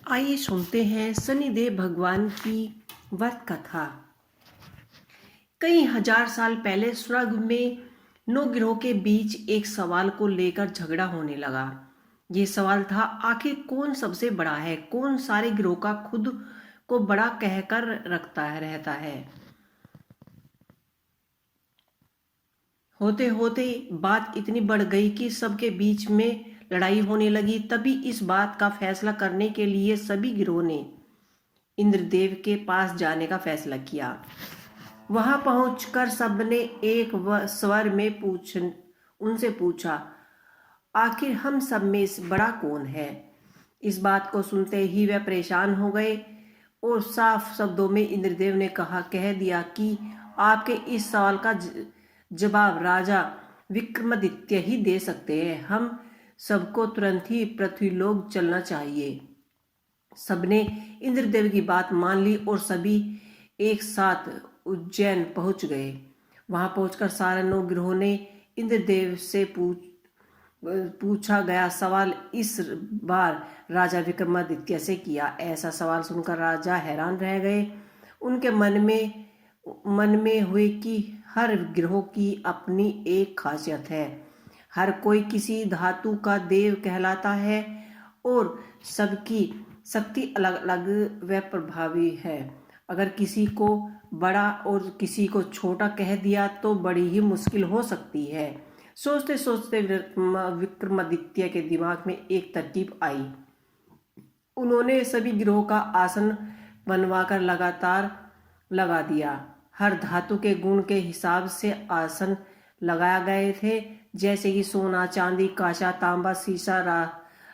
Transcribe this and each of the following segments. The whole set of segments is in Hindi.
आइए सुनते हैं शनिदेव भगवान की व्रत कथा। कई हजार साल पहले स्वर्ग में 9 ग्रहों के बीच एक सवाल को लेकर झगड़ा होने लगा। ये सवाल था, आखिर कौन सबसे बड़ा है, कौन सारे ग्रहों का खुद को बड़ा कहकर रहता है। होते होते बात इतनी बढ़ गई कि सबके बीच में लड़ाई होने लगी। तभी इस बात का फैसला करने के लिए सभी ग्रहों ने इंद्रदेव के पास जाने का फैसला किया। वहां पहुंचकर सबने एक स्वर में उनसे पूछा, आखिर हम सब में से बड़ा कौन है। इस बात को सुनते ही वे परेशान हो गए और साफ शब्दों में इंद्रदेव ने कह दिया कि आपके इस सवाल का जवाब राजा विक्रमादित्य ही दे सकते हैं। हम सबको तुरंत ही पृथ्वीलोक चलना चाहिए। सबने इंद्रदेव की बात मान ली और सभी एक साथ उज्जैन पहुंच गए। वहां पहुंचकर सारे 9 ग्रहों ने इंद्रदेव से पूछा गया सवाल इस बार राजा विक्रमादित्य से किया। ऐसा सवाल सुनकर राजा हैरान रह गए। उनके मन में हुए कि हर ग्रह की अपनी एक खासियत है। हर कोई किसी धातु का देव कहलाता है और सबकी शक्ति अलग अलग व प्रभावी है। अगर किसी को बड़ा और किसी को छोटा कह दिया तो बड़ी ही मुश्किल हो सकती है। सोचते सोचते विक्रमादित्य के दिमाग में एक तरकीब आई। उन्होंने सभी ग्रहों का आसन बनवाकर लगातार लगा दिया। हर धातु के गुण के हिसाब से आसन लगाए गए थे, जैसे कि सोना, चांदी, कांसा, तांबा, सीसा,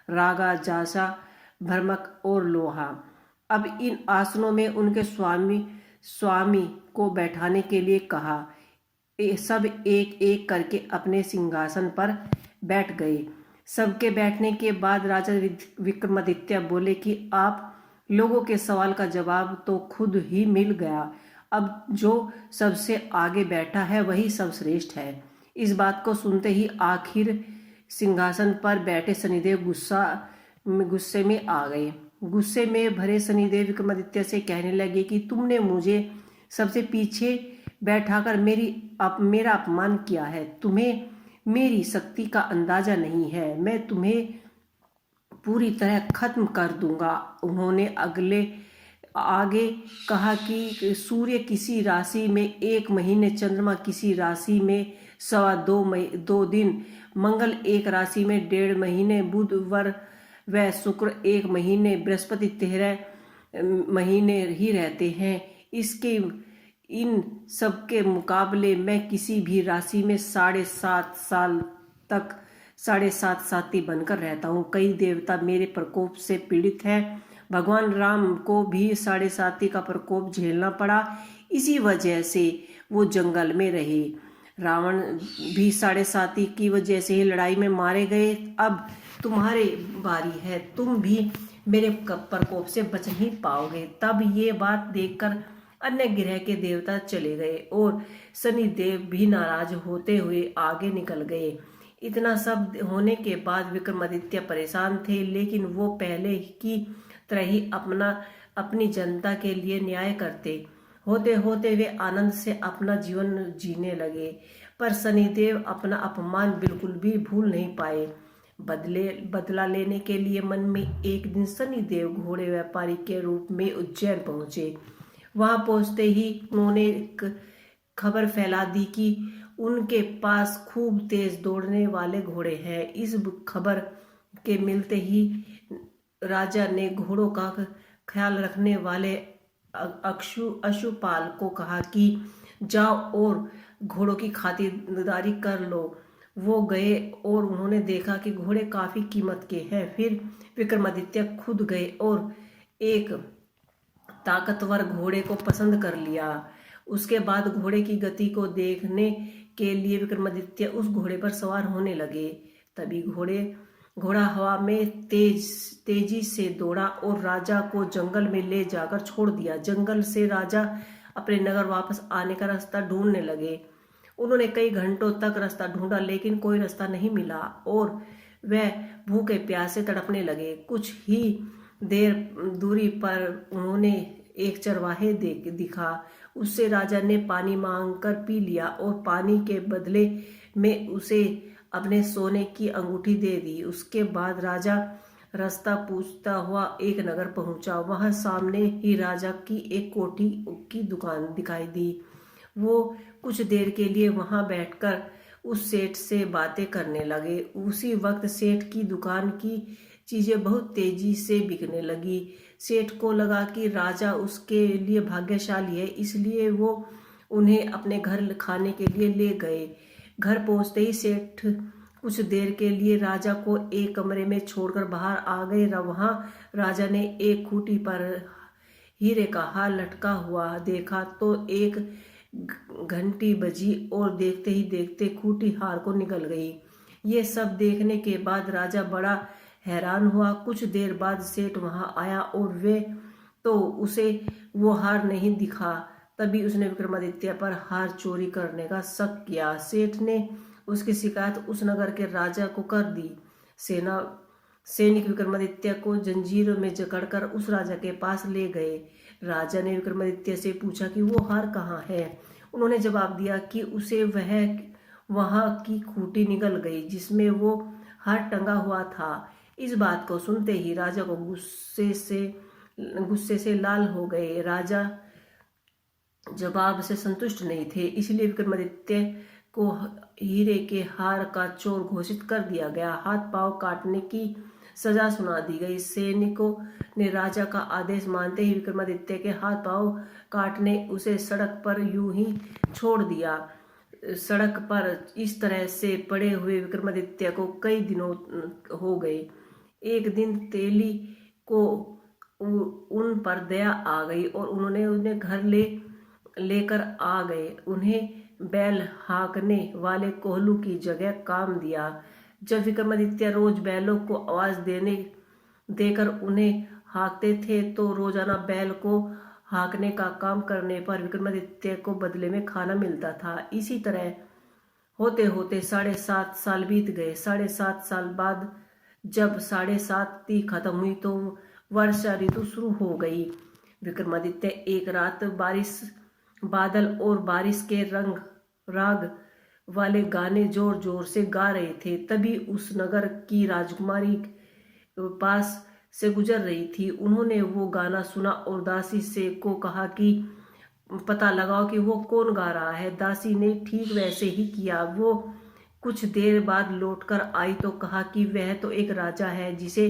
रागा, जासा, भ्रमक और लोहा। अब इन आसनों में उनके स्वामी को बैठाने के लिए कहा। सब एक एक करके अपने सिंहासन पर बैठ गए। सबके बैठने के बाद राजा विक्रमादित्य बोले कि आप लोगों के सवाल का जवाब तो खुद ही मिल गया। अब जो सबसे आगे बैठा है वही सर्वश्रेष्ठ है। इस बात को सुनते ही आखिर सिंहासन पर बैठे शनिदेव गुस्से में आ गए। गुस्से में भरे शनिदेव विक्रमादित्य से कहने लगे कि तुमने मुझे सबसे पीछे बैठाकर मेरा अपमान किया है। तुम्हें मेरी शक्ति का अंदाजा नहीं है। मैं तुम्हें पूरी तरह खत्म कर दूंगा। उन्होंने आगे कहा कि सूर्य किसी राशि में 1 महीने, चंद्रमा किसी राशि में 2.25 दिन, मंगल एक राशि में 1.5 महीने, बुध व शुक्र 1 महीने, बृहस्पति 13 महीने ही रहते हैं। इन सबके मुकाबले मैं किसी भी राशि में 7.5 साल तक 7.5 साथी बनकर रहता हूँ। कई देवता मेरे प्रकोप से पीड़ित हैं। भगवान राम को भी 7.5 का प्रकोप झेलना पड़ा। इसी वजह से वो जंगल में रहे। रावण भी 7.5 की वजह से ही लड़ाई में मारे गए। अब तुम्हारी बारी है, तुम भी मेरे प्रकोप से बच नहीं पाओगे। तब ये बात देखकर अन्य ग्रह के देवता चले गए और शनिदेव भी नाराज होते हुए आगे निकल गए। इतना सब होने के बाद विक्रमादित्य परेशान थे, लेकिन वो पहले की तरह ही अपनी जनता के लिए न्याय करते। होते होते वे आनंद से अपना जीवन जीने लगे। पर शनिदेव अपना अपमान बिल्कुल भी भूल नहीं पाए। बदला लेने के लिए मन में एक दिन शनिदेव घोड़े व्यापारी के रूप में उज्जैन पहुंचे। वहां पहुंचते ही उन्होंने खबर फैला दी कि उनके पास खूब तेज दौड़ने वाले घोड़े हैं। इस खबर के मिलते ही राजा ने घोड़ों का ख्याल रखने वाले अशुपाल को कहा कि जाओ और घोड़ों की खातिरदारी कर लो। वो गए और उन्होंने देखा कि घोड़े काफी कीमत के हैं। फिर विक्रमादित्य खुद गए और एक ताकतवर घोड़े को पसंद कर लिया। उसके बाद घोड़े की गति को देखने के लिए विक्रमादित्य उस घोड़े पर सवार होने लगे। तभी घोड़ा हवा में तेजी से दौड़ा और राजा को जंगल में ले जाकर छोड़ दिया। जंगल से राजा अपने नगर वापस आने का रास्ता ढूंढने लगे। उन्होंने कई घंटों तक रास्ता ढूंढा, लेकिन कोई रास्ता नहीं मिला और वह भूखे प्यासे तड़पने लगे। कुछ ही देर दूरी पर उन्होंने एक चरवाहे दिखा। उससे राजा ने पानी मांगकर पी लिया और पानी के बदले में उसे अपने सोने की अंगूठी दे दी। उसके बाद राजा रास्ता पूछता हुआ एक नगर पहुंचा। वहां सामने ही राजा की एक कोठी की दुकान दिखाई दी। वो कुछ देर के लिए वहां बैठकर उस सेठ से बातें करने लगे। उसी वक्त सेठ की दुकान की चीजें बहुत तेजी से बिकने लगी। सेठ को लगा कि राजा उसके लिए भाग्यशाली है, इसलिए वो उन्हें अपने घर खाने के लिए ले गए। घर पहुंचते ही सेठ कुछ देर के लिए राजा को एक कमरे में छोड़कर बाहर आ गए। वहां राजा ने एक खूंटी पर हीरे का हार लटका हुआ देखा तो एक घंटी बजी और देखते ही देखते खूंटी हार को निकल गई। ये सब देखने के बाद राजा बड़ा हैरान हुआ। कुछ देर बाद सेठ वहां आया और वे तो उसे वो हार नहीं दिखा। तभी उसने विक्रमादित्य पर हार चोरी करने का शक किया। सेठ ने उसकी शिकायत उस नगर के राजा को कर दी। सैनिक विक्रमादित्य को जंजीरों में जकड़कर उस राजा के पास ले गए। राजा ने विक्रमादित्य से पूछा कि वो हार कहाँ है। उन्होंने जवाब दिया कि उसे वहां की खूंटी निकल गई जिसमें वो हार टंगा हुआ था। इस बात को सुनते ही राजा को गुस्से से लाल हो गए। राजा जवाब से संतुष्ट नहीं थे, इसलिए विक्रमादित्य को हीरे के हार का चोर घोषित कर दिया गया। हाथ पांव काटने की सजा सुना दी गई। सैनिकों ने राजा का आदेश मानते ही विक्रमादित्य के हाथ पांव काटने उसे सड़क पर यूं ही छोड़ दिया। सड़क पर इस तरह से पड़े हुए विक्रमादित्य को कई दिनों हो गए। एक दिन तेली को उन पर दया आ गई और उन्होंने उन्हें घर लेकर आ गए। उन्हें बैल हाँकने वाले कोहलू की जगह काम दिया। जब विक्रमादित्य रोज बैलों को आवाज देकर उन्हें हाँकते थे तो रोजाना बैल को हाँकने का काम करने पर विक्रमादित्य को बदले में खाना मिलता था। इसी तरह होते होते 7.5 साल बीत गए। 7.5 साल बाद जब 7.5 खत्म हुई तो वर्षा ऋतु शुरू हो गई। विक्रमादित्य एक रात बादल और बारिश के राग वाले गाने जोर जोर से गा रहे थे। तभी उस नगर की राजकुमारी पास से गुजर रही थी। उन्होंने वो गाना सुना और दासी से को कहा कि पता लगाओ कि वो कौन गा रहा है। दासी ने ठीक वैसे ही किया। वो कुछ देर बाद लौटकर आई तो कहा कि वह तो एक राजा है जिसे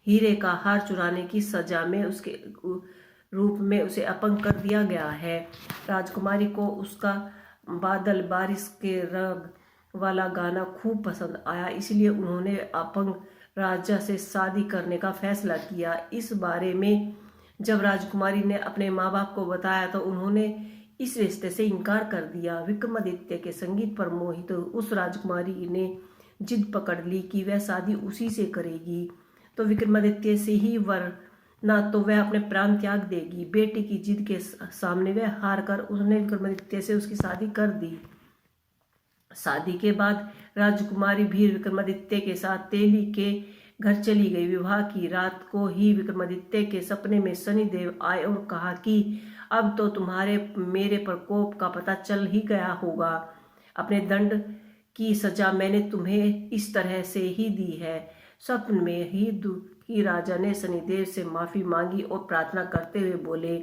हीरे का हार चुराने की सजा में उसके रूप में उसे अपंग कर दिया गया है। राजकुमारी को उसका बादल बारिश के रंग वाला गाना खूब पसंद आया, इसलिए उन्होंने अपंग राजा से शादी करने का फैसला किया। इस बारे में जब राजकुमारी ने अपने माँ बाप को बताया तो उन्होंने इस रिश्ते से इनकार कर दिया। विक्रमादित्य के संगीत पर मोहित उस राजकुमारी ने जिद पकड़ ली कि वह शादी उसी से करेगी तो विक्रमादित्य से ही, वरना तो वह अपने प्राण त्याग देगी। बेटी की जिद के सामने वह हार कर उसने विक्रमादित्य से उसकी शादी कर दी। शादी के बाद राजकुमारी भी विक्रमादित्य के साथ तेली के घर चली गई। विवाह की रात को ही विक्रमादित्य के सपने में शनिदेव आए और कहा कि अब तो तुम्हारे मेरे प्रकोप का पता चल ही गया होगा। अपने दंड की सजा मैंने तुम्हें इस तरह से ही दी है। स्वप्न में ही दुखी राजा ने शनिदेव से माफी मांगी और प्रार्थना करते हुए बोले,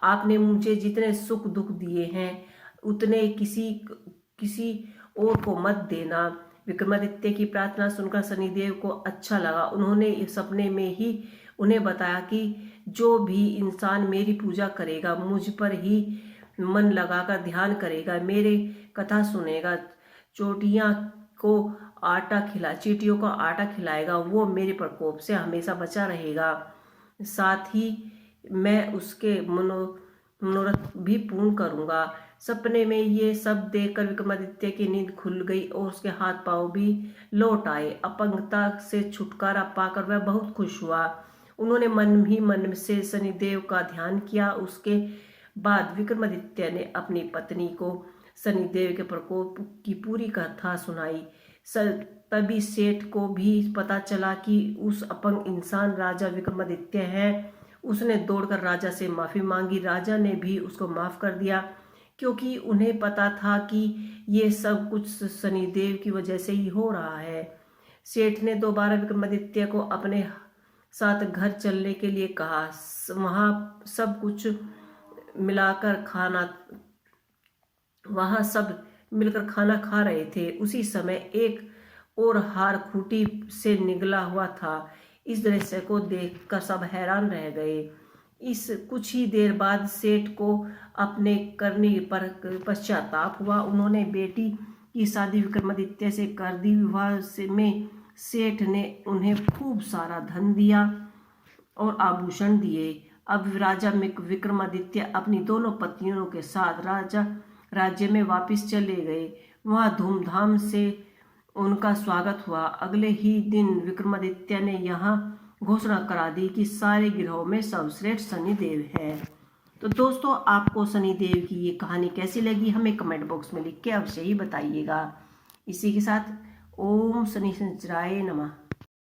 आपने मुझे जितने सुख दुख दिए हैं उतने किसी और को मत देना। विक्रमादित्य की प्रार्थना सुनकर शनिदेव को अच्छा लगा। उन्होंने सपने में ही उन्हें बताया कि जो भी इंसान मेरी पूजा करेगा, मुझ पर ही मन लगाकर ध्यान करेगा, मेरे कथा सुनेगा, चींटियों को आटा खिलाएगा, वो मेरे प्रकोप से हमेशा बचा रहेगा। साथ ही मैं उसके मनोरथ भी पूर्ण करूंगा। सपने में ये सब देखकर विक्रमादित्य की नींद खुल गई और उसके हाथ पांव भी लौट आए। अपंगता से छुटकारा पाकर वह बहुत खुश हुआ। उन्होंने मन ही मन से शनिदेव का ध्यान किया। उसके बाद विक्रमादित्य ने अपनी पत्नी को शनिदेव के प्रकोप की पूरी कथा सुनाई। तभी सेठ को भी पता चला कि उस अपंग इंसान राजा विक्रमादित्य है। उसने दौड़कर राजा से माफ़ी मांगी। राजा ने भी उसको माफ़ कर दिया, क्योंकि उन्हें पता था कि ये सब कुछ शनिदेव की वजह से ही हो रहा है। सेठ ने दोबारा विक्रमादित्य को अपने साथ घर चलने के लिए कहा। वहाँ सब कुछ मिलाकर खाना वहाँ सब मिलकर खाना खा रहे थे। उसी समय एक और हार खूंटी से निकला हुआ था। इस दृश्य को देखकर सब हैरान रह गए। इस कुछ ही देर बाद सेठ को अपने करने पर पश्चाताप हुआ। उन्होंने बेटी की शादी विक्रमादित्य से कर दी। विवाह में सेठ ने उन्हें खूब सारा धन दिया और आभूषण दिए। अब राजा विक्रमादित्य अपनी दोनों पत्नियों के साथ राज्य में वापस चले गए। वहाँ धूमधाम से उनका स्वागत हुआ। अगले ही दिन विक्रमादित्य ने यहाँ घोषणा करा दी कि सारे गिरोह में सर्वश्रेष्ठ शनिदेव है। तो दोस्तों, आपको शनिदेव की ये कहानी कैसी लगी हमें कमेंट बॉक्स में लिख के अवश्य ही बताइएगा। इसी के साथ ओम शनि शनिचराय नमः।